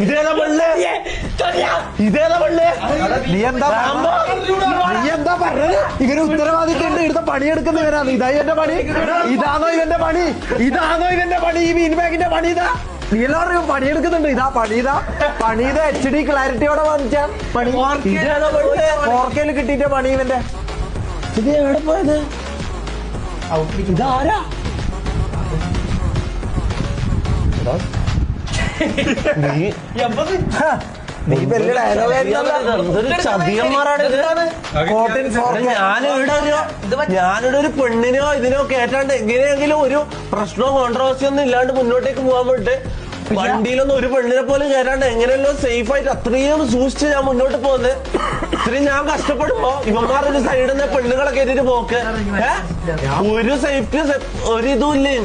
ഇതേതാ പള്ളേ? ഇതേതാ പള്ളേ? നീ എന്താ പറഞ്ഞത്? ഇവര് ഉത്തരവാദിത്തമുണ്ട്. ഇവിടുത്തെ പണിയെടുക്കുന്നവരാണ്. ഇതായി എന്റെ പണി. ഇതാണോ ഇവന്റെ പണി? ഇതാണോ ഇവന്റെ പണി? ഈ മീൻ ബാഗിന്റെ പണി ഇതാ. നീ എല്ലാവരും പണിയെടുക്കുന്നുണ്ട്. ഇതാ പണി. പണി HD ക്ലാരിറ്റിയോടെ വാങ്ങിച്ച പണി. 4K കിട്ടിയിട്ട് പണി ഇവന്റെ. ഇത് എവിടെ പോയത്? ഇതാരാ? നീ വലിയ ഞാനിവിടെ ഒരു പെണ്ണിനോ ഇതിനോ കേട്ടാണ്ട് എങ്ങനെയെങ്കിലും ഒരു പ്രശ്നമോ കോൺട്രവേഴ്സിയോ ഒന്നും ഇല്ലാണ്ട് മുന്നോട്ടേക്ക് പോകാൻ വേണ്ടിട്ട് വണ്ടിയിലൊന്നും ഒരു പെണ്ണിനെ പോലും കേട്ടാണ്ട് എങ്ങനെയല്ലോ സേഫ് ആയിട്ട് അത്രയും സൂക്ഷിച്ച് ഞാൻ മുന്നോട്ട് പോകുന്നത്. ഇത്രയും ഞാൻ കഷ്ടപ്പെടുമ്പോ ഇവന്മാരൊരു സൈഡിൽ നിന്ന് പെണ്ണുങ്ങളെ കയറ്റിട്ട് പോക്ക്. ഒരു സേഫ്റ്റി ഒരിതും ഇല്ലേ?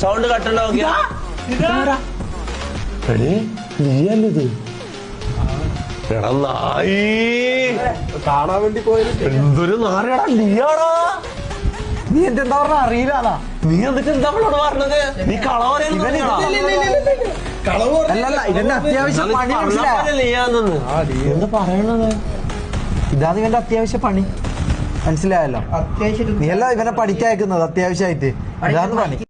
സൗണ്ട് കട്ടണ്ട നോക്കിയാ നീയല്ലത്. എടാ നായി കാണാൻ വേണ്ടി പോയത് എന്തൊരു നാറിയടാ നീയാടാ. നീ എന്റെ എന്താ പറഞ്ഞ അറിയില്ലാതാ. നീ എന്നിട്ട് എന്താ പറഞ്ഞത്? നീ കളവല്ല ഇവന്റെ അത്യാവശ്യം പണി മനസ്സിലായെന്ന് എന്താ പറയണത്? ഇതാണ് ഇവന്റെ അത്യാവശ്യ പണി മനസ്സിലായല്ലോ. നീ അല്ല ഇവനെ പഠിക്കയക്കുന്നത് അത്യാവശ്യമായിട്ട്. ഇതാണ് പണി.